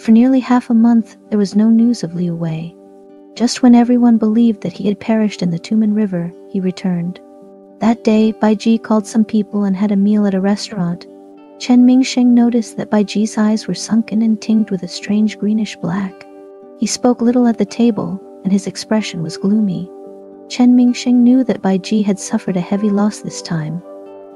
For nearly half a month, there was no news of Liu Wei. Just when everyone believed that he had perished in the Tumen River, he returned. That day, Baiji called some people and had a meal at a restaurant. Chen Mingsheng noticed that Baiji's eyes were sunken and tinged with a strange greenish black. He spoke little at the table, and his expression was gloomy. Chen Mingsheng knew that Baiji had suffered a heavy loss this time.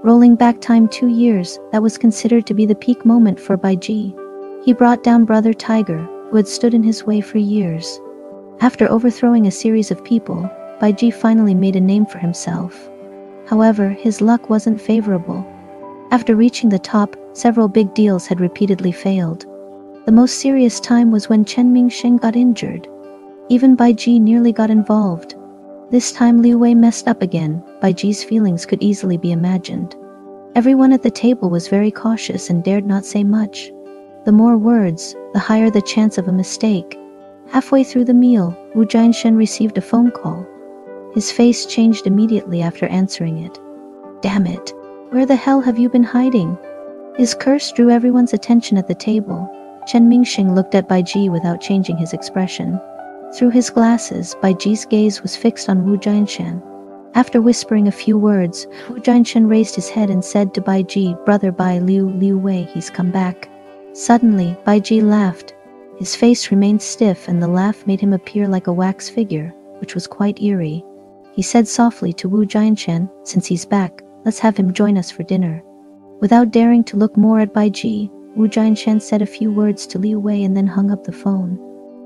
Rolling back time 2 years, that was considered to be the peak moment for Baiji. He brought down Brother Tiger, who had stood in his way for years. After overthrowing a series of people, Baiji finally made a name for himself. However, his luck wasn't favorable. After reaching the top, several big deals had repeatedly failed. The most serious time was when Chen Mingsheng got injured. Even Baiji nearly got involved. This time Liu Wei messed up again. Baiji's feelings could easily be imagined. Everyone at the table was very cautious and dared not say much. The more words, the higher the chance of a mistake. Halfway through the meal, Wu Jianshen received a phone call. His face changed immediately after answering it. Damn it! Where the hell have you been hiding? His curse drew everyone's attention at the table. Chen Mingsheng looked at Baiji without changing his expression. Through his glasses, Baiji's gaze was fixed on Wu Jianshen. After whispering a few words, Wu Jianshen raised his head and said to Baiji, "Brother Bai Liu Wei, he's come back." Suddenly, Baiji laughed. His face remained stiff and the laugh made him appear like a wax figure, which was quite eerie. He said softly to Wu Jianshen, "Since he's back, let's have him join us for dinner." Without daring to look more at Baiji, Wu Jianshen said a few words to Liu Wei and then hung up the phone.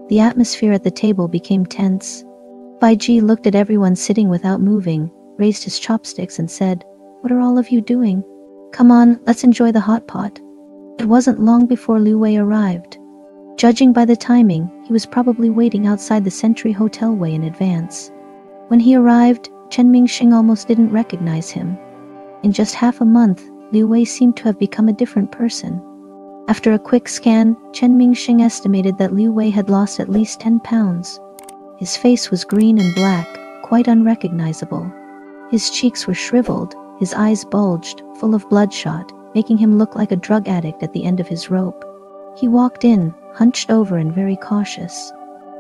The atmosphere at the table became tense. Baiji looked at everyone sitting without moving, raised his chopsticks and said, "What are all of you doing? Come on, let's enjoy the hot pot." It wasn't long before Liu Wei arrived. Judging by the timing, he was probably waiting outside the Century Hotel way in advance. When he arrived, Chen Mingsheng almost didn't recognize him. In just half a month, Liu Wei seemed to have become a different person. After a quick scan, Chen Mingsheng estimated that Liu Wei had lost at least 10 pounds. His face was green and black, quite unrecognizable. His cheeks were shriveled, his eyes bulged, full of bloodshot, making him look like a drug addict at the end of his rope. He walked in, hunched over and very cautious.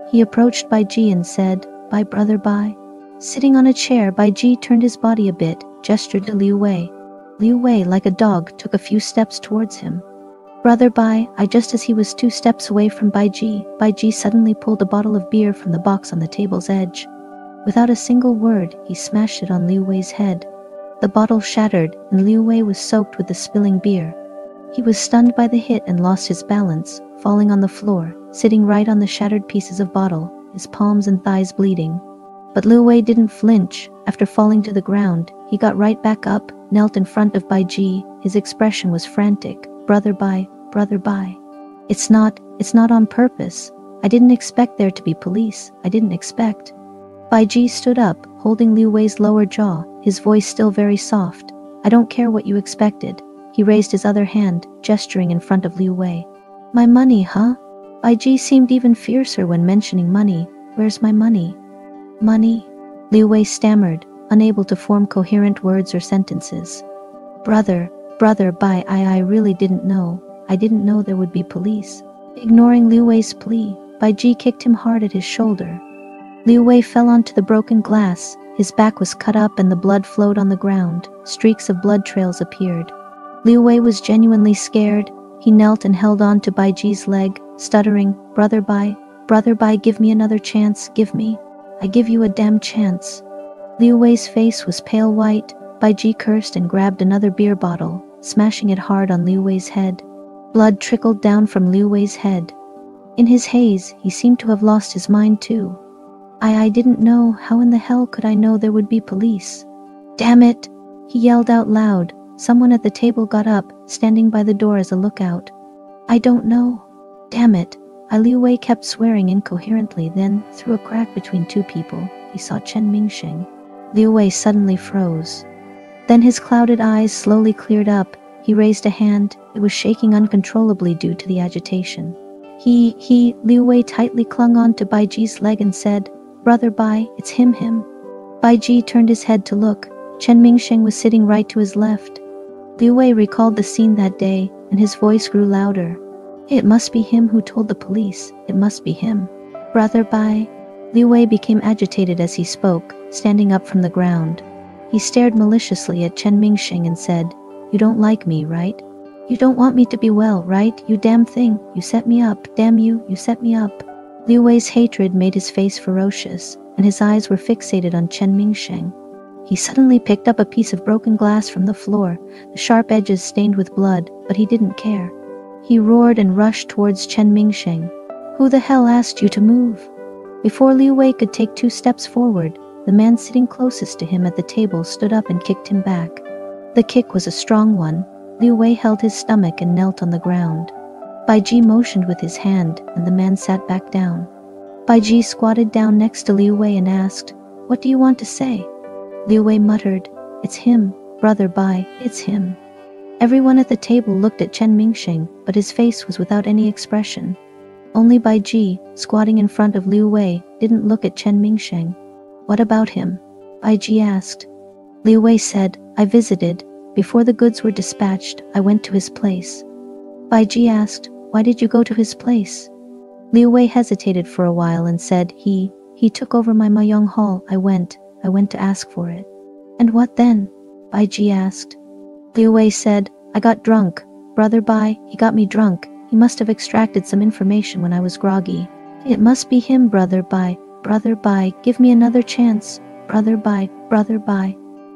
He approached Baiji and said, "Bye, brother, bye." Sitting on a chair, Baiji turned his body a bit, gestured to Liu Wei. Liu Wei, like a dog, took a few steps towards him. "Brother Bai," just as he was 2 steps away from Baiji suddenly pulled a bottle of beer from the box on the table's edge. Without a single word, he smashed it on Liu Wei's head. The bottle shattered, and Liu Wei was soaked with the spilling beer. He was stunned by the hit and lost his balance, falling on the floor, sitting right on the shattered pieces of bottle, his palms and thighs bleeding. But Liu Wei didn't flinch. After falling to the ground, he got right back up, knelt in front of Baiji. His expression was frantic. "Brother Bai, brother Bai. It's not on purpose. I didn't expect there to be police. I didn't expect." Baiji stood up, holding Liu Wei's lower jaw, his voice still very soft. "I don't care what you expected." He raised his other hand, gesturing in front of Liu Wei. "My money, huh?" Baiji seemed even fiercer when mentioning money. "Where's my money?" "Money?" Liu Wei stammered, unable to form coherent words or sentences. Brother Bai, I really didn't know. I didn't know there would be police." Ignoring Liu Wei's plea, Baiji kicked him hard at his shoulder. Liu Wei fell onto the broken glass. His back was cut up and the blood flowed on the ground. Streaks of blood trails appeared. Liu Wei was genuinely scared. He knelt and held on to Baiji's leg, stuttering, brother Bai, give me another chance, give me. I give you a damn chance." Liu Wei's face was pale white. Baiji cursed and grabbed another beer bottle, smashing it hard on Liu Wei's head. Blood trickled down from Liu Wei's head. In his haze, he seemed to have lost his mind too. I didn't know. How in the hell could I know there would be police? Damn it! He yelled out loud. Someone at the table got up, standing by the door as a lookout. "I don't know. Damn it." Liu Wei kept swearing incoherently. Then, through a crack between 2 people, he saw Chen Mingsheng. Liu Wei suddenly froze. Then his clouded eyes slowly cleared up. He raised a hand. It was shaking uncontrollably due to the agitation. Liu Wei tightly clung on to Baiji's leg and said, "Brother Bai, it's him." Baiji turned his head to look. Chen Mingsheng was sitting right to his left. Liu Wei recalled the scene that day, and his voice grew louder. It must be him who told the police. It must be him. Brother Bai. Liu Wei became agitated as he spoke, standing up from the ground. He stared maliciously at Chen Mingsheng and said, "You don't like me, right? You don't want me to be well, right? You damn thing. You set me up. Damn you, you set me up." Liu Wei's hatred made his face ferocious, and his eyes were fixated on Chen Mingsheng. He suddenly picked up a piece of broken glass from the floor, the sharp edges stained with blood, but he didn't care. He roared and rushed towards Chen Mingsheng. "Who the hell asked you to move?" Before Liu Wei could take 2 steps forward, the man sitting closest to him at the table stood up and kicked him back. The kick was a strong one. Liu Wei held his stomach and knelt on the ground. Bai Ji motioned with his hand, and the man sat back down. Bai Ji squatted down next to Liu Wei and asked, "What do you want to say?" Liu Wei muttered, "It's him, Brother Bai, it's him." Everyone at the table looked at Chen Mingsheng, but his face was without any expression. Only Bai Ji, squatting in front of Liu Wei, didn't look at Chen Mingsheng. "What about him?" Bai Ji asked. Liu Wei said, "I visited. Before the goods were dispatched, I went to his place." Bai Ji asked, "Why did you go to his place?" Liu Wei hesitated for a while and said, He took over my Mayong Hall. I went to ask for it." "And what then?" Bai Ji asked. Liu Wei said, "I got drunk. Brother Bai, he got me drunk. He must have extracted some information when I was groggy. It must be him, Brother Bai. Brother Bai, give me another chance. Brother Bai, Brother Bai."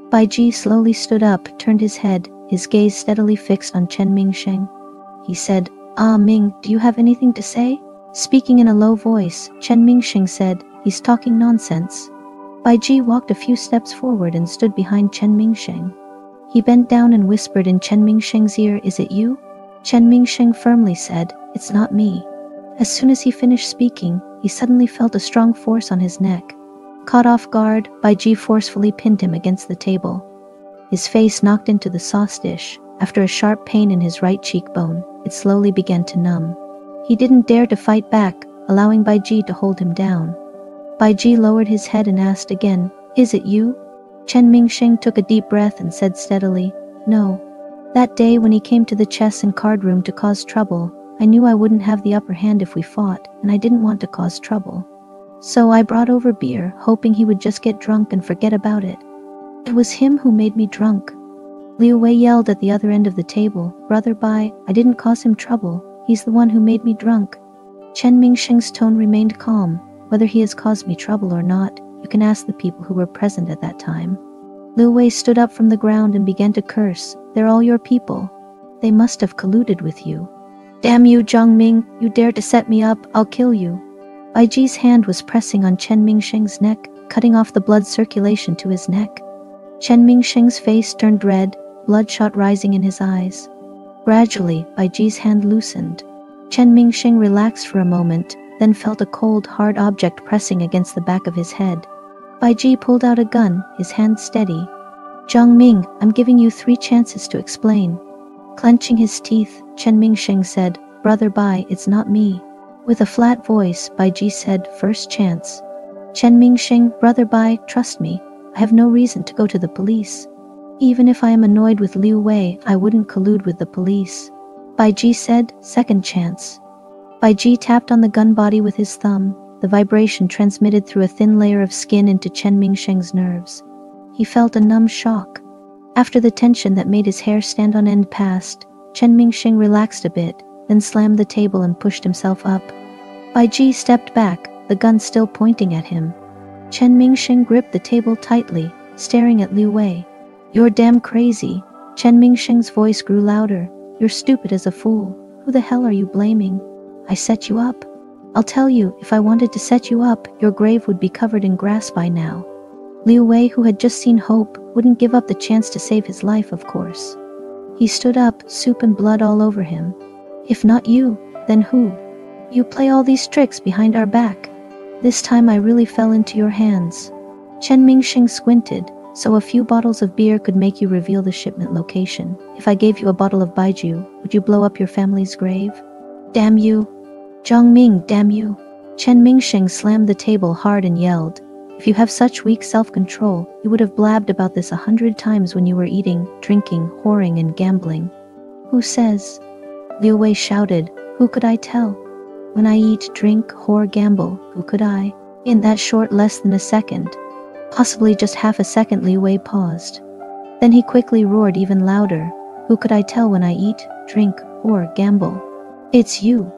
Bai Ji slowly stood up, turned his head, his gaze steadily fixed on Chen Mingsheng. He said, "Ah Ming, do you have anything to say?" Speaking in a low voice, Chen Mingsheng said, "He's talking nonsense." Bai Ji walked a few steps forward and stood behind Chen Mingsheng. He bent down and whispered in Chen Mingsheng's ear, "Is it you?" Chen Mingsheng firmly said, "It's not me." As soon as he finished speaking, he suddenly felt a strong force on his neck. Caught off guard, Bai Ji forcefully pinned him against the table. His face knocked into the sauce dish. After a sharp pain in his right cheekbone, it slowly began to numb. He didn't dare to fight back, allowing Bai Ji to hold him down. Bai Ji lowered his head and asked again, "Is it you?" Chen Mingsheng took a deep breath and said steadily, "No. That day when he came to the chess and card room to cause trouble, I knew I wouldn't have the upper hand if we fought, and I didn't want to cause trouble. So I brought over beer, hoping he would just get drunk and forget about it. It was him who made me drunk." Liu Wei yelled at the other end of the table, "Brother Bai, I didn't cause him trouble. He's the one who made me drunk." Chen Mingsheng's tone remained calm. "Whether he has caused me trouble or not, you can ask the people who were present at that time." Liu Wei stood up from the ground and began to curse. "They're all your people. They must have colluded with you. Damn you, Zhang Ming, you dare to set me up, I'll kill you." Bai Ji's hand was pressing on Chen Mingsheng's neck, cutting off the blood circulation to his neck. Chen Mingsheng's face turned red, bloodshot rising in his eyes. Gradually, Bai Ji's hand loosened. Chen Mingsheng relaxed for a moment, then felt a cold, hard object pressing against the back of his head. Bai Ji pulled out a gun, his hand steady. "Zhang Ming, I'm giving you 3 chances to explain." Clenching his teeth, Chen Mingsheng said, "Brother Bai, it's not me." With a flat voice, Bai Ji said, "First chance." Chen Mingsheng, "Brother Bai, trust me. I have no reason to go to the police. Even if I am annoyed with Liu Wei, I wouldn't collude with the police." Bai Ji said, "Second chance." Bai Ji tapped on the gun body with his thumb. The vibration transmitted through a thin layer of skin into Chen Mingsheng's nerves. He felt a numb shock. After the tension that made his hair stand on end passed, Chen Mingsheng relaxed a bit, then slammed the table and pushed himself up. Bai Ji stepped back, the gun still pointing at him. Chen Mingsheng gripped the table tightly, staring at Liu Wei. "You're damn crazy." Chen Mingsheng's voice grew louder. "You're stupid as a fool. Who the hell are you blaming? I set you up. I'll tell you, if I wanted to set you up, your grave would be covered in grass by now." Liu Wei, who had just seen hope, wouldn't give up the chance to save his life, of course. He stood up, soup and blood all over him. "If not you, then who? You play all these tricks behind our back. This time I really fell into your hands." Chen Mingsheng squinted. "So a few bottles of beer could make you reveal the shipment location. If I gave you a bottle of baijiu, would you blow up your family's grave? Damn you. Zhang Ming, damn you." Chen Mingsheng slammed the table hard and yelled, "If you have such weak self-control, you would have blabbed about this 100 times when you were eating, drinking, whoring, and gambling." "Who says?" Liu Wei shouted. Who could I tell? When I eat, drink, whore, gamble, who could I? In that short less than a second, possibly just half a second, Liu Wei paused. Then he quickly roared even louder. Who could I tell when I eat, drink, whore, gamble? It's you.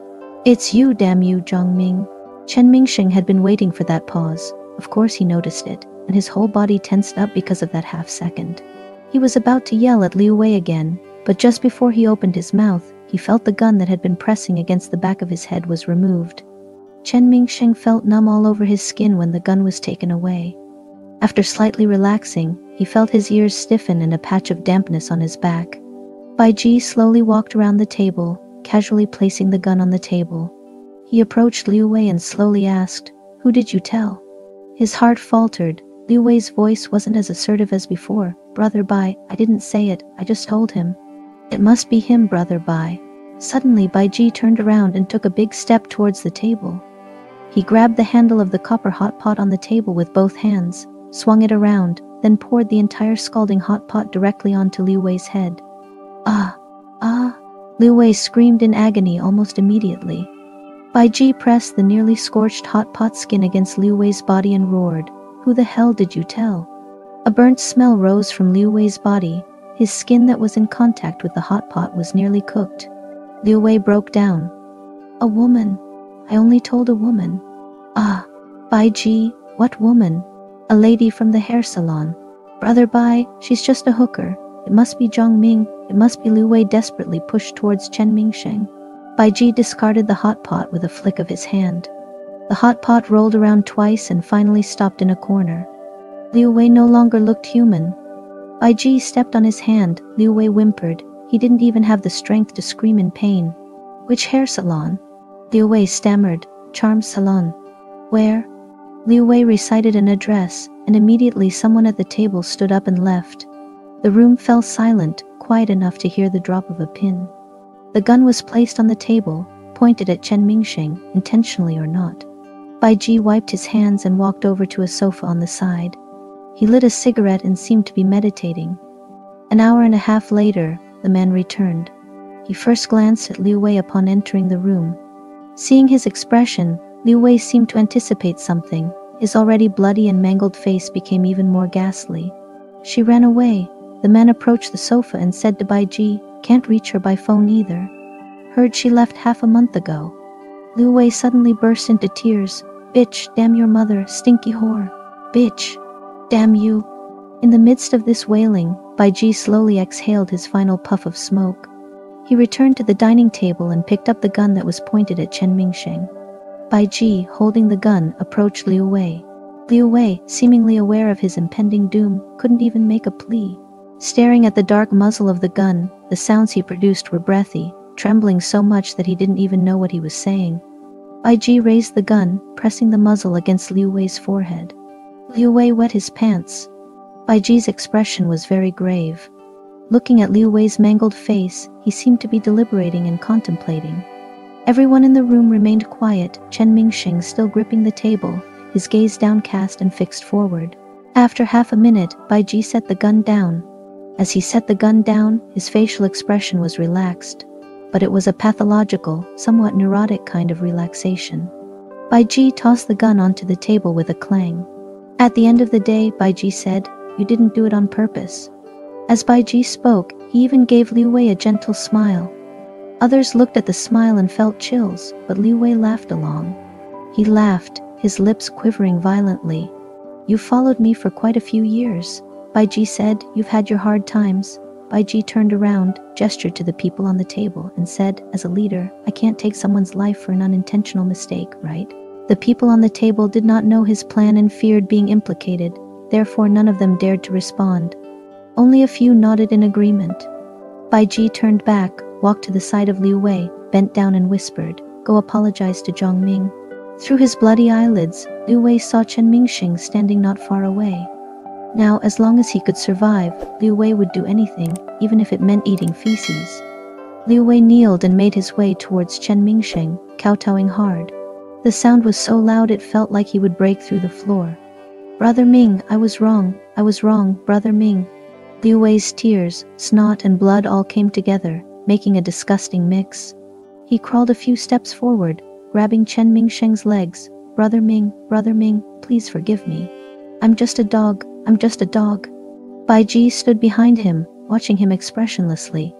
It's you, damn you, Zhang. Chen Mingsheng had been waiting for that pause. Of course he noticed it, and his whole body tensed up because of that half second. He was about to yell at Liu Wei again, but just before he opened his mouth, he felt the gun that had been pressing against the back of his head was removed. Chen Mingsheng felt numb all over his skin when the gun was taken away. After slightly relaxing, he felt his ears stiffen and a patch of dampness on his back. Bai Ji slowly walked around the table, casually placing the gun on the table. He approached Liu Wei and slowly asked, "Who did you tell?" His heart faltered. Liu Wei's voice wasn't as assertive as before. "Brother Bai, I didn't say it, I just told him." "It must be him, Brother Bai." Suddenly Bai Ji turned around and took a big step towards the table. He grabbed the handle of the copper hot pot on the table with both hands, swung it around, then poured the entire scalding hot pot directly onto Liu Wei's head. "Ah! Ah!" Liu Wei screamed in agony almost immediately. Bai Ji pressed the nearly scorched hot pot skin against Liu Wei's body and roared, "Who the hell did you tell?" A burnt smell rose from Liu Wei's body. His skin that was in contact with the hot pot was nearly cooked. Liu Wei broke down. "A woman. I only told a woman." "Ah, Bai Ji, what woman?" "A lady from the hair salon." "Brother Bai, she's just a hooker. It must be Zhang Ming. It must be." Liu Wei desperately pushed towards Chen Mingsheng. Bai Ji discarded the hot pot with a flick of his hand. The hot pot rolled around twice and finally stopped in a corner. Liu Wei no longer looked human. Bai Ji stepped on his hand. Liu Wei whimpered. He didn't even have the strength to scream in pain. "Which hair salon?" Liu Wei stammered. "Charm salon." "Where?" Liu Wei recited an address, and immediately someone at the table stood up and left. The room fell silent, quiet enough to hear the drop of a pin. The gun was placed on the table, pointed at Chen Mingsheng, intentionally or not. Bai Ji wiped his hands and walked over to a sofa on the side. He lit a cigarette and seemed to be meditating. An hour and a half later, the man returned. He first glanced at Liu Wei upon entering the room. Seeing his expression, Liu Wei seemed to anticipate something. His already bloody and mangled face became even more ghastly. "She ran away." The man approached the sofa and said to Bai Ji, "Can't reach her by phone either. Heard she left half a month ago." Liu Wei suddenly burst into tears. "Bitch, damn your mother, stinky whore. Bitch, damn you." In the midst of this wailing, Bai Ji slowly exhaled his final puff of smoke. He returned to the dining table and picked up the gun that was pointed at Chen Mingsheng. Bai Ji, holding the gun, approached Liu Wei. Liu Wei, seemingly aware of his impending doom, couldn't even make a plea. Staring at the dark muzzle of the gun, the sounds he produced were breathy, trembling so much that he didn't even know what he was saying. Bai Ji raised the gun, pressing the muzzle against Liu Wei's forehead. Liu Wei wet his pants. Bai Ji's expression was very grave. Looking at Liu Wei's mangled face, he seemed to be deliberating and contemplating. Everyone in the room remained quiet, Chen Mingsheng still gripping the table, his gaze downcast and fixed forward. After half a minute, Bai Ji set the gun down. As he set the gun down, his facial expression was relaxed. But it was a pathological, somewhat neurotic kind of relaxation. Bai Ji tossed the gun onto the table with a clang. "At the end of the day," Bai Ji said, "you didn't do it on purpose." As Bai Ji spoke, he even gave Liu Wei a gentle smile. Others looked at the smile and felt chills, but Liu Wei laughed along. He laughed, his lips quivering violently. "You followed me for quite a few years," Bai Ji said. "You've had your hard times." Bai Ji turned around, gestured to the people on the table, and said, "As a leader, I can't take someone's life for an unintentional mistake, right?" The people on the table did not know his plan and feared being implicated, therefore none of them dared to respond. Only a few nodded in agreement. Bai Ji turned back, walked to the side of Liu Wei, bent down and whispered, "Go apologize to Zhang Ming." Through his bloody eyelids, Liu Wei saw Chen Mingsheng standing not far away. Now, as long as he could survive, Liu Wei would do anything, even if it meant eating feces. Liu Wei kneeled and made his way towards Chen Mingsheng, kowtowing hard. The sound was so loud it felt like he would break through the floor. "Brother Ming, I was wrong, Brother Ming." Liu Wei's tears, snot and blood all came together, making a disgusting mix. He crawled a few steps forward, grabbing Chen Mingsheng's legs. Brother Ming, please forgive me. I'm just a dog. Bai Ji stood behind him, watching him expressionlessly.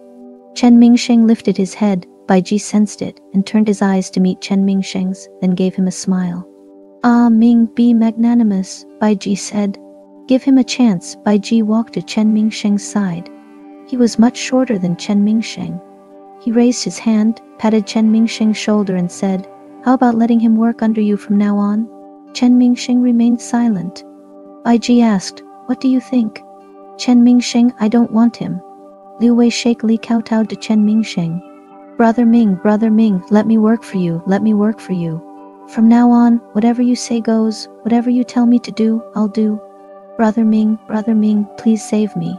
Chen Mingsheng lifted his head. Bai Ji sensed it and turned his eyes to meet Chen Mingsheng's, then gave him a smile. Ah, Ming, be magnanimous, Bai Ji said. Give him a chance. Bai Ji walked to Chen Mingsheng's side. He was much shorter than Chen Mingsheng. He raised his hand, patted Chen Mingsheng's shoulder and said, how about letting him work under you from now on? Chen Mingsheng remained silent. Bai Ji asked, what do you think? Chen Mingsheng, I don't want him. Liu Wei shakily kowtowed to Chen Mingsheng. Brother Ming, let me work for you. From now on, whatever you say goes, whatever you tell me to do, I'll do. Brother Ming, please save me.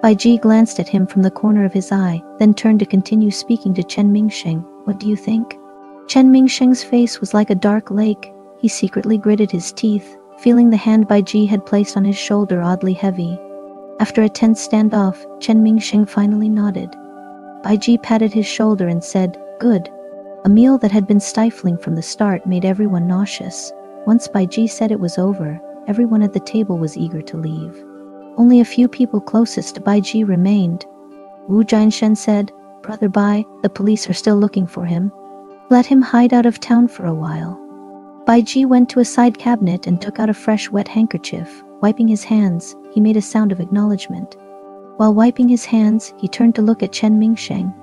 Bai Ji glanced at him from the corner of his eye, then turned to continue speaking to Chen Mingsheng. What do you think? Chen Mingsheng's face was like a dark lake. He secretly gritted his teeth, feeling the hand Bai Ji had placed on his shoulder oddly heavy. After a tense standoff, Chen Mingsheng finally nodded. Bai Ji patted his shoulder and said, good. A meal that had been stifling from the start made everyone nauseous. Once Bai Ji said it was over, everyone at the table was eager to leave. Only a few people closest to Bai Ji remained. Wu Jianshen said, Brother Bai, the police are still looking for him. Let him hide out of town for a while. Bai Ji went to a side cabinet and took out a fresh wet handkerchief. Wiping his hands, he made a sound of acknowledgement. While wiping his hands, he turned to look at Chen Mingsheng.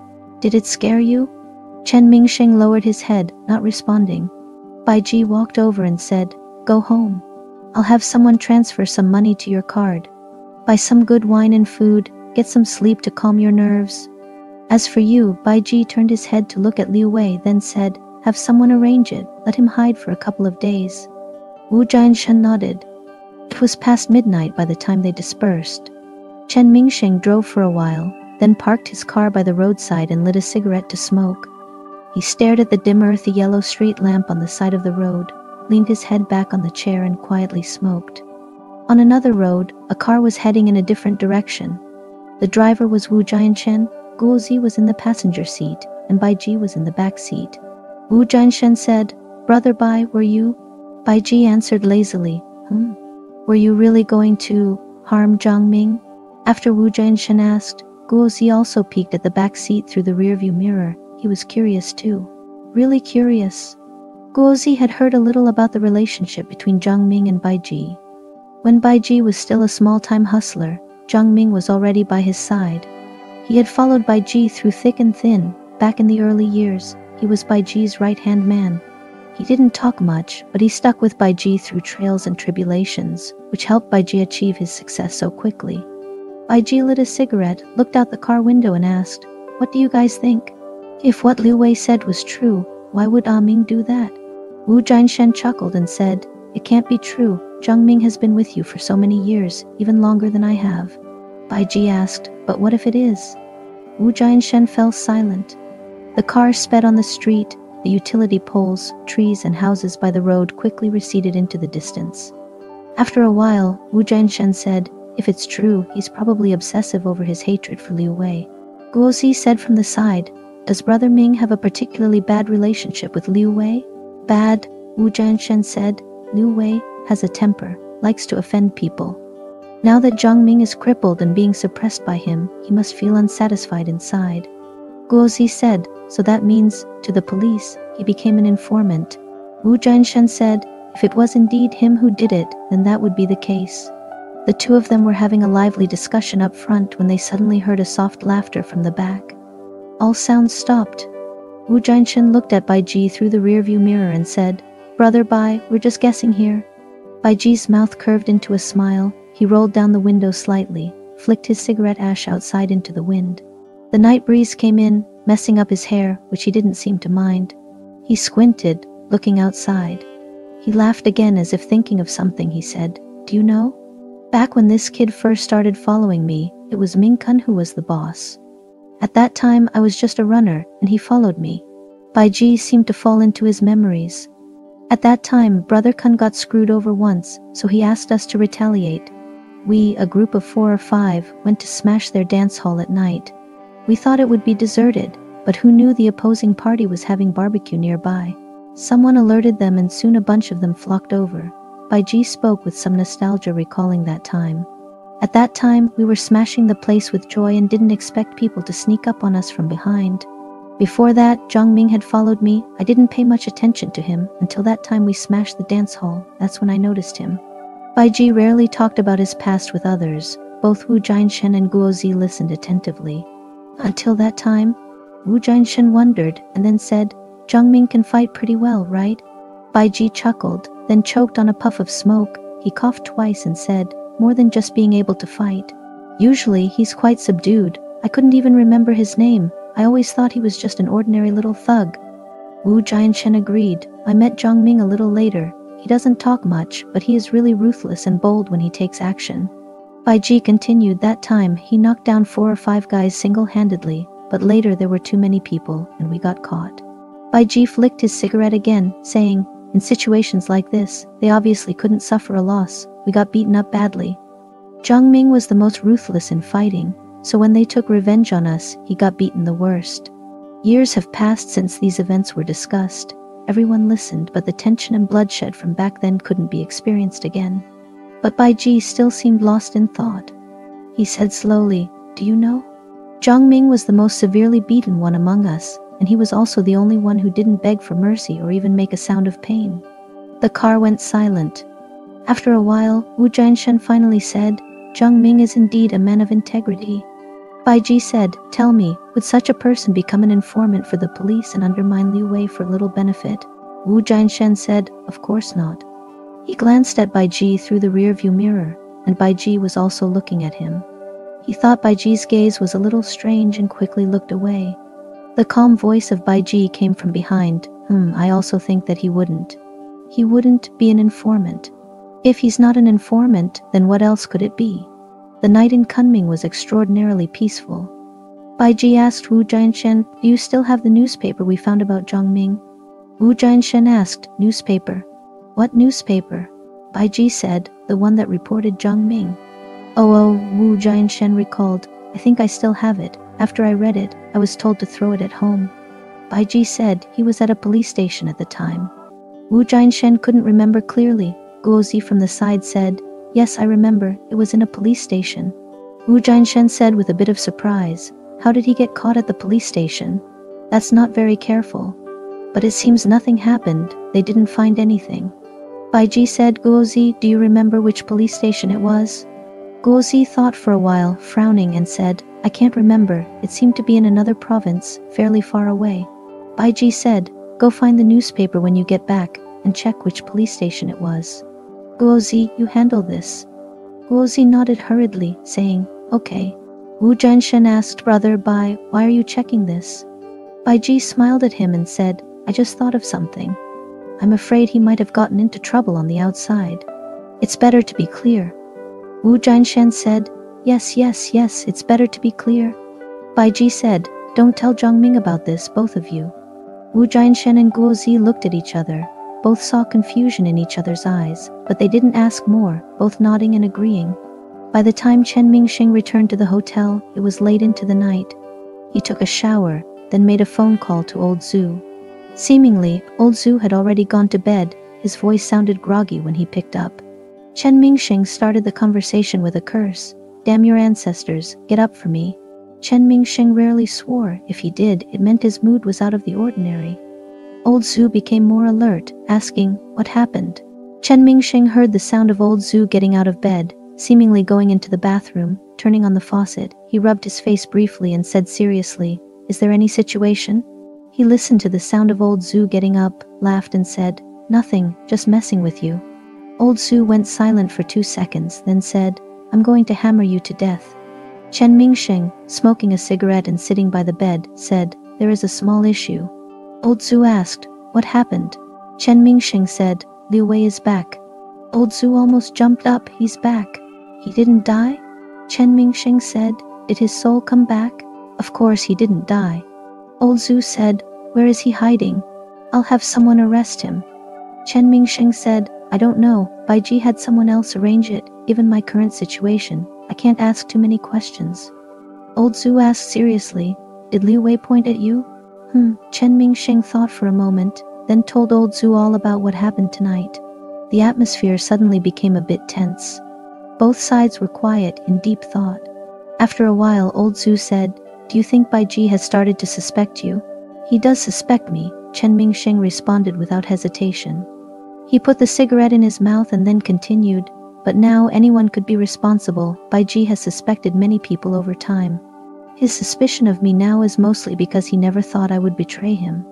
Did it scare you? Chen Mingsheng lowered his head, not responding. Bai Ji walked over and said, go home. I'll have someone transfer some money to your card. Buy some good wine and food, get some sleep to calm your nerves. As for you, Bai Ji turned his head to look at Liu Wei, then said, have someone arrange it, let him hide for a couple of days. Wu Jianshen nodded. It was past midnight by the time they dispersed. Chen Mingsheng drove for a while, then parked his car by the roadside and lit a cigarette to smoke. He stared at the dim earthy yellow street lamp on the side of the road, leaned his head back on the chair and quietly smoked. On another road, a car was heading in a different direction. The driver was Wu Jianshen, Guozi was in the passenger seat, and Bai Ji was in the back seat. Wu Jianshen said, Brother Bai, were you? Bai Ji answered lazily, Were you really going to harm Zhang Ming? After Wu Jianshen asked, Guozi also peeked at the back seat through the rearview mirror. He was curious too. Really curious. Guozi had heard a little about the relationship between Zhang Ming and Bai Ji. When Bai Ji was still a small-time hustler, Zhang Ming was already by his side. He had followed Bai Ji through thick and thin. Back in the early years, he was Bai Ji's right-hand man. He didn't talk much, but he stuck with Bai Ji through trails and tribulations, which helped Bai Ji achieve his success so quickly. Bai Ji lit a cigarette, looked out the car window and asked, what do you guys think? If what Liu Wei said was true, why would Ming do that? Wu Jianshen chuckled and said, it can't be true. Zhang Ming has been with you for so many years, even longer than I have. Bai Ji asked, but what if it is? Wu Jianshen fell silent. The car sped on the street. The utility poles, trees and houses by the road quickly receded into the distance. After a while, Wu Jianshen said, if it's true, he's probably obsessive over his hatred for Liu Wei. Guozi said from the side, does Brother Ming have a particularly bad relationship with Liu Wei? Bad, Wu Jianshen said. Liu Wei has a temper, likes to offend people. Now that Zhang Ming is crippled and being suppressed by him, he must feel unsatisfied inside. Guozi said, so that means, to the police, he became an informant. Wu Jianshen said, if it was indeed him who did it, then that would be the case. The two of them were having a lively discussion up front when they suddenly heard a soft laughter from the back. All sounds stopped. Wu Jianshen looked at Bai Ji through the rearview mirror and said, Brother Bai, we're just guessing here. Bai Ji's mouth curved into a smile. He rolled down the window slightly, flicked his cigarette ash outside into the wind. The night breeze came in, messing up his hair, which he didn't seem to mind. He squinted, looking outside. He laughed again as if thinking of something. He said, do you know? Back when this kid first started following me, it was Ming Kun who was the boss. At that time, I was just a runner, and he followed me. Bai Ji seemed to fall into his memories. At that time, Brother Kun got screwed over once, so he asked us to retaliate. We, a group of 4 or 5, went to smash their dance hall at night. We thought it would be deserted. but who knew the opposing party was having barbecue nearby? Someone alerted them and soon a bunch of them flocked over. Bai Ji spoke with some nostalgia, recalling that time. At that time, we were smashing the place with joy and didn't expect people to sneak up on us from behind. Before that, Zhang Ming had followed me. I didn't pay much attention to him until that time we smashed the dance hall. That's when I noticed him. Bai Ji rarely talked about his past with others. Both Wu Jianshen and Guozi listened attentively. Until that time, Wu Jianshen wondered and then said, Zhang Ming can fight pretty well, right? Bai Ji chuckled, then choked on a puff of smoke. He coughed twice and said, more than just being able to fight. Usually he's quite subdued. I couldn't even remember his name. I always thought he was just an ordinary little thug. Wu Jianshen agreed. I met Zhang Ming a little later. He doesn't talk much, but he is really ruthless and bold when he takes action. Bai Ji continued, that time he knocked down 4 or 5 guys single-handedly, but later there were too many people and we got caught. Bai Ji flicked his cigarette again, saying, in situations like this, they obviously couldn't suffer a loss. We got beaten up badly. Zhang Ming was the most ruthless in fighting, so when they took revenge on us, he got beaten the worst. Years have passed since these events were discussed. Everyone listened, but the tension and bloodshed from back then couldn't be experienced again. But Bai Ji still seemed lost in thought. He said slowly, do you know? Zhang Ming was the most severely beaten one among us, and he was also the only one who didn't beg for mercy or even make a sound of pain. The car went silent. After a while, Wu Jianshen finally said, Zhang Ming is indeed a man of integrity. Bai Ji said, tell me, would such a person become an informant for the police and undermine Liu Wei for little benefit? Wu Jianshen said, of course not. He glanced at Bai Ji through the rearview mirror, and Bai Ji was also looking at him. He thought Bai Ji's gaze was a little strange and quickly looked away. The calm voice of Bai Ji came from behind. I also think that he wouldn't. He wouldn't be an informant. If he's not an informant, then what else could it be? The night in Kunming was extraordinarily peaceful. Bai Ji asked Wu Jianshen, do you still have the newspaper we found about Zhang Ming? Wu Jianshen asked, newspaper? What newspaper? Bai Ji said, the one that reported Zhang Ming. Oh, Wu Jianshen recalled, I think I still have it. After I read it, I was told to throw it at home. Bai Ji said he was at a police station at the time. Wu Jianshen couldn't remember clearly. Guozi from the side said, yes, I remember, it was in a police station. Wu Jianshen said with a bit of surprise, how did he get caught at the police station? That's not very careful. But it seems nothing happened, they didn't find anything. Bai Ji said, Guozi, do you remember which police station it was? Guozi thought for a while, frowning, and said, I can't remember, it seemed to be in another province, fairly far away. Bai Ji said, go find the newspaper when you get back, and check which police station it was. Guozi, you handle this. Guozi nodded hurriedly, saying, okay. Wu Jianshen asked, Brother Bai, why are you checking this? Bai Ji smiled at him and said, I just thought of something. I'm afraid he might have gotten into trouble on the outside. It's better to be clear. Wu Jianshen said, yes, it's better to be clear. Bai Ji said, don't tell Zhang Ming about this, both of you. Wu Jianshen and Guozi looked at each other. Both saw confusion in each other's eyes, but they didn't ask more, both nodding and agreeing. By the time Chen Mingsheng returned to the hotel, it was late into the night. He took a shower, then made a phone call to old Zhu. Seemingly, old Zhu had already gone to bed. His voice sounded groggy when he picked up. Chen Mingsheng started the conversation with a curse. Damn your ancestors, get up for me. Chen Mingsheng rarely swore. If he did, it meant his mood was out of the ordinary. Old Zhu became more alert, asking, what happened? Chen Mingsheng heard the sound of old Zhu getting out of bed, seemingly going into the bathroom, turning on the faucet. He rubbed his face briefly and said seriously, is there any situation? He listened to the sound of old Zhu getting up, laughed and said, nothing, just messing with you. Old Zhu went silent for 2 seconds, then said, I'm going to hammer you to death. Chen Mingsheng, smoking a cigarette and sitting by the bed, said, there is a small issue. Old Zhu asked, what happened? Chen Mingsheng said, Liu Wei is back. Old Zhu almost jumped up, he's back. He didn't die? Chen Mingsheng said, did his soul come back? Of course he didn't die. Old Zhu said, where is he hiding? I'll have someone arrest him. Chen Mingsheng said, I don't know, Bai Ji had someone else arrange it. Given my current situation, I can't ask too many questions. Old Zhu asked seriously, did Liu Wei point at you? Chen Mingsheng thought for a moment, then told old Zhu all about what happened tonight. The atmosphere suddenly became a bit tense. Both sides were quiet in deep thought. After a while, old Zhu said, "Do you think Bai Ji has started to suspect you?" "He does suspect me," Chen Mingsheng responded without hesitation. He put the cigarette in his mouth and then continued, "But now anyone could be responsible. Bai Ji has suspected many people over time. His suspicion of me now is mostly because he never thought I would betray him."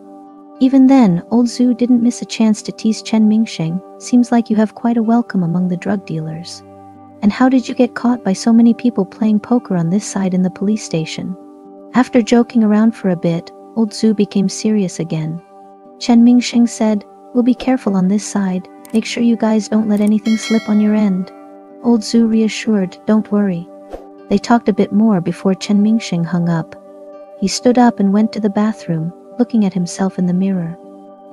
Even then, old Zhu didn't miss a chance to tease Chen Mingsheng. "Seems like you have quite a welcome among the drug dealers. And how did you get caught by so many people playing poker on this side in the police station?" After joking around for a bit, old Zhu became serious again. Chen Mingsheng said, "We'll be careful on this side. Make sure you guys don't let anything slip on your end." Old Zhu reassured, "Don't worry." They talked a bit more before Chen Mingsheng hung up. He stood up and went to the bathroom, looking at himself in the mirror.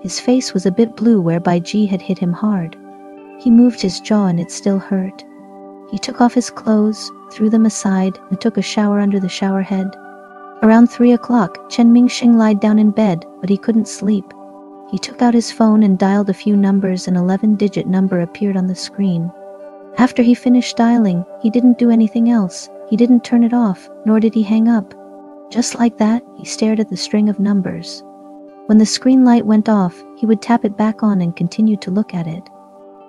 His face was a bit blue where Bai Ji had hit him hard. He moved his jaw and it still hurt. He took off his clothes, threw them aside, and took a shower under the shower head. Around 3 o'clock, Chen Mingsheng lied down in bed, but he couldn't sleep. He took out his phone and dialed a few numbers. An 11-digit number appeared on the screen. After he finished dialing, he didn't do anything else. He didn't turn it off, nor did he hang up. Just like that, he stared at the string of numbers. When the screen light went off, he would tap it back on and continue to look at it.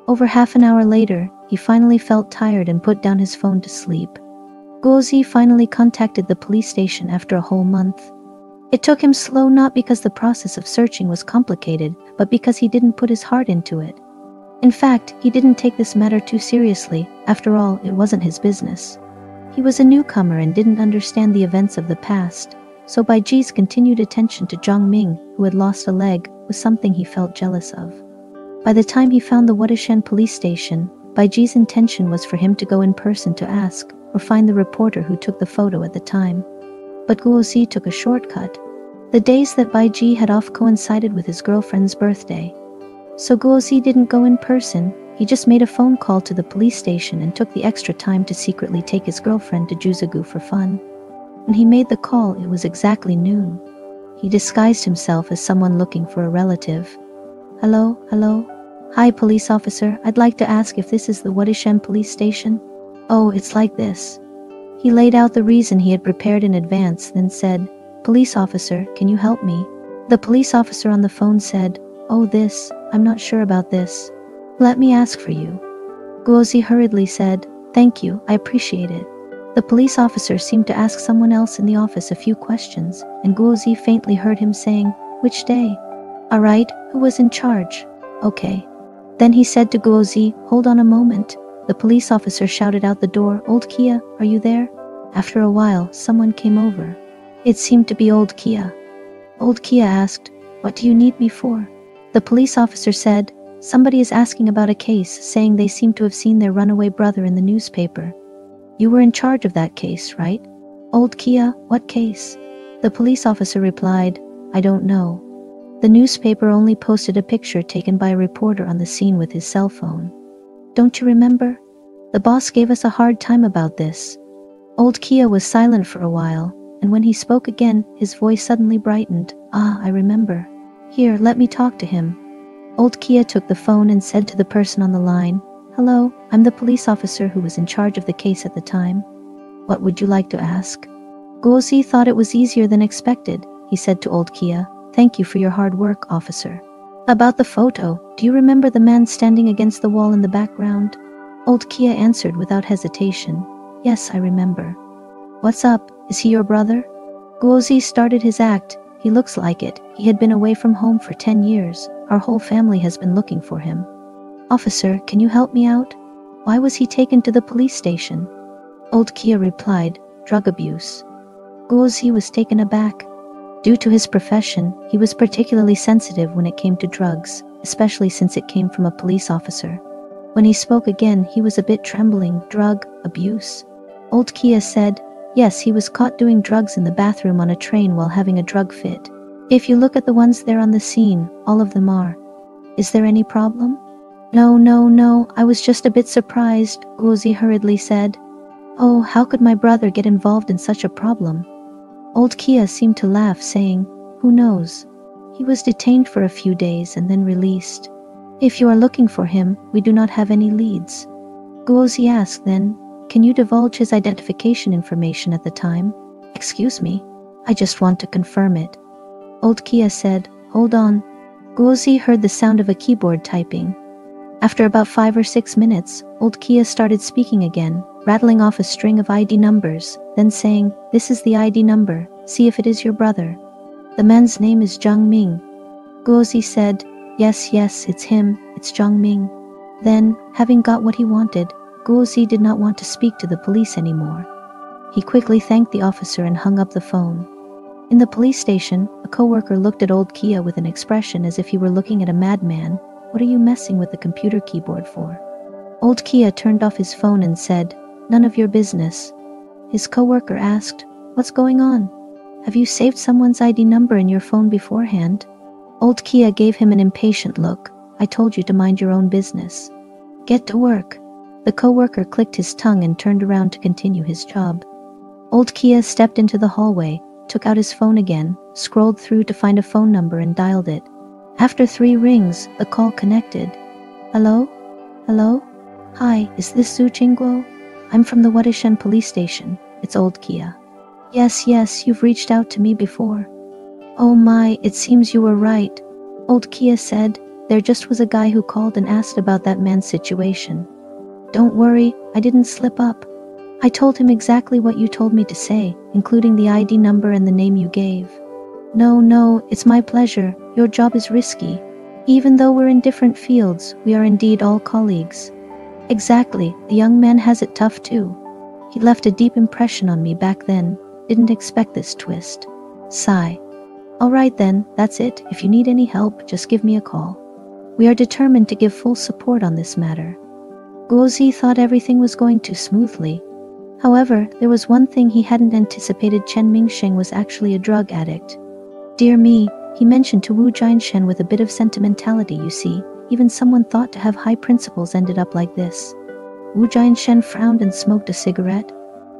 Over half an hour later, he finally felt tired and put down his phone to sleep. Guozi finally contacted the police station after a whole month. It took him slow not because the process of searching was complicated, but because he didn't put his heart into it. In fact, he didn't take this matter too seriously. After all, it wasn't his business. He was a newcomer and didn't understand the events of the past, so Bai Ji's continued attention to Zhang Ming, who had lost a leg, was something he felt jealous of. By the time he found the Wudishen police station, Bai Ji's intention was for him to go in person to ask or find the reporter who took the photo at the time. But Guozi took a shortcut. The days that Bai Ji had off coincided with his girlfriend's birthday. So Guozi didn't go in person. He just made a phone call to the police station and took the extra time to secretly take his girlfriend to Juzagu for fun. When he made the call, it was exactly noon. He disguised himself as someone looking for a relative. "Hello, hello. Hi, police officer. I'd like to ask if this is the Wudishen police station." "Oh, it's like this." He laid out the reason he had prepared in advance, then said, "Police officer, can you help me?" The police officer on the phone said, "Oh, this, I'm not sure about this. Let me ask for you." Guozi hurriedly said, "Thank you, I appreciate it." The police officer seemed to ask someone else in the office a few questions, and Guozi faintly heard him saying, "Which day?" "All right, who was in charge?" "Okay." Then he said to Guozi, "Hold on a moment." The police officer shouted out the door, "Old Kia, are you there?" After a while, someone came over. It seemed to be Old Kia. Old Kia asked, "What do you need me for?" The police officer said, "Somebody is asking about a case, saying they seem to have seen their runaway brother in the newspaper. You were in charge of that case, right?" "Old Kia, what case?" The police officer replied, "I don't know. The newspaper only posted a picture taken by a reporter on the scene with his cell phone. Don't you remember? The boss gave us a hard time about this." Old Kia was silent for a while, and when he spoke again, his voice suddenly brightened. "Ah, I remember. Here, let me talk to him." Old Kia took the phone and said to the person on the line, "Hello, I'm the police officer who was in charge of the case at the time. What would you like to ask?" Guozi thought it was easier than expected. He said to Old Kia, "Thank you for your hard work, officer. About the photo, do you remember the man standing against the wall in the background?" Old Kia answered without hesitation, "Yes, I remember." "What's up? Is he your brother?" Guozi started his act. "He looks like it. He had been away from home for 10 years. Our whole family has been looking for him." "Officer, can you help me out? Why was he taken to the police station?" Old Kia replied, "Drug abuse." Guozi was taken aback. Due to his profession, he was particularly sensitive when it came to drugs, especially since it came from a police officer. When he spoke again, he was a bit trembling. "Drug abuse?" Old Kia said, "Yes, he was caught doing drugs in the bathroom on a train while having a drug fit. If you look at the ones there on the scene, all of them are." "Is there any problem?" No, I was just a bit surprised," Guozi hurriedly said. "Oh, how could my brother get involved in such a problem?" Old Kia seemed to laugh, saying, Who knows? He was detained for a few days and then released. If you are looking for him, we do not have any leads. Guozi asked then, can you divulge his identification information at the time? Excuse me, I just want to confirm it. Old Kia said, hold on. Guozi heard the sound of a keyboard typing. After about 5 or 6 minutes, Old Kia started speaking again, rattling off a string of ID numbers, then saying, this is the ID number, see if it is your brother. The man's name is Zhang Ming. Guozi said, yes, it's him, it's Zhang Ming. Then, having got what he wanted, Guozi did not want to speak to the police anymore. He quickly thanked the officer and hung up the phone. In the police station, a co-worker looked at Old Kia with an expression as if he were looking at a madman. What are you messing with the computer keyboard for? Old Kia turned off his phone and said, none of your business. His co-worker asked, what's going on? Have you saved someone's ID number in your phone beforehand? Old Kia gave him an impatient look. I told you to mind your own business. Get to work. The co-worker clicked his tongue and turned around to continue his job. Old Kia stepped into the hallway, took out his phone again, scrolled through to find a phone number and dialed it. After 3 rings, the call connected. Hello? Hello? Hi, is this Zhu Qingguo? I'm from the Wadishen police station. It's Old Kia. Yes, you've reached out to me before. Oh my, it seems you were right. Old Kia said, there just was a guy who called and asked about that man's situation. Don't worry, I didn't slip up. I told him exactly what you told me to say, including the ID number and the name you gave. No, it's my pleasure. Your job is risky. Even though we're in different fields, we are indeed all colleagues. Exactly, the young man has it tough too. He left a deep impression on me back then. Didn't expect this twist. Sigh. Alright then, that's it. If you need any help, just give me a call. We are determined to give full support on this matter. Guozi thought everything was going too smoothly. However, there was one thing he hadn't anticipated. Chen Mingsheng was actually a drug addict. Dear me, he mentioned to Wu Jinshen with a bit of sentimentality, you see. Even someone thought to have high principles ended up like this. Wu Jinshen frowned and smoked a cigarette.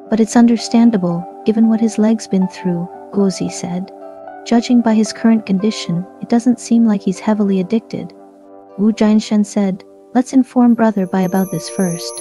But it's understandable, given what his leg's been through, Guozi said. Judging by his current condition, it doesn't seem like he's heavily addicted. Wu Jinshen said, let's inform brother Bai about this first.